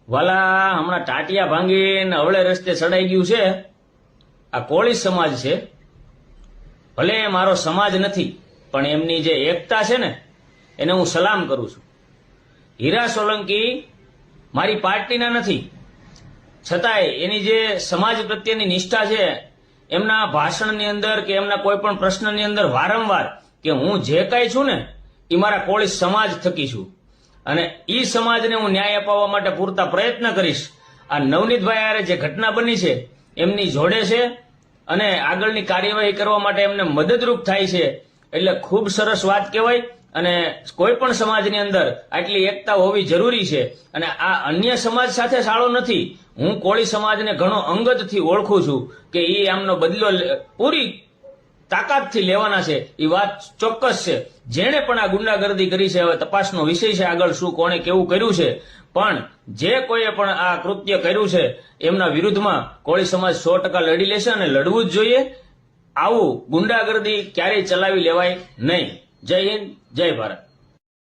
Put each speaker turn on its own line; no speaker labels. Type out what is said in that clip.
વાલા હમણાં ટાટિયા ભાંગીને અવળે રસ્તે ચડાઈ ગયું છે આ કોળી સમાજ છે. ભલે મારો સમાજ નથી પણ એમની જે એકતા છે ને એને હું સલામ કરું છું. હીરા સોલંકી મારી પાર્ટીના નથી, છતાંય એની જે સમાજ પ્રત્યેની નિષ્ઠા છે એમના ભાષણની અંદર કે એમના કોઈ પણ પ્રશ્નની અંદર વારંવાર કે હું જે કાંઈ છું ને એ મારા કોળી સમાજ થકી છું અને ઈ સમાજને હું ન્યાય અપાવવા માટે પૂરતા પ્રયત્ન કરીશ. આ નવનીતભાઈ હારે જે ઘટના બની છે એમની જોડે છે અને આગળની કાર્યવાહી કરવા માટે એમને મદદરૂપ થાય છે, એટલે ખૂબ સરસ વાત કહેવાય. અને કોઈ પણ સમાજની અંદર આટલી એકતા હોવી જરૂરી છે. અને આ અન્ય સમાજ સાથે સાળો નથી, હું કોળી સમાજને ઘણો અંગતથી ઓળખું છું કે એ આમનો બદલો પૂરી તાકાતથી લેવાના છે. એ વાત ચોક્કસ છે. જેણે પણ આ ગુંડાગર્દી કરી છે હવે તપાસનો વિષય છે આગળ શું કોણે કેવું કર્યું છે, પણ જે કોઈએ પણ આ કૃત્ય કર્યું છે એમના વિરુદ્ધમાં કોળી સમાજ 100% લડી લેશે અને લડવું જ જોઈએ. આવું ગુંડાગર્દી ક્યારેય ચલાવી લેવાય નહીં. જય હિન્દ, જય ભારત.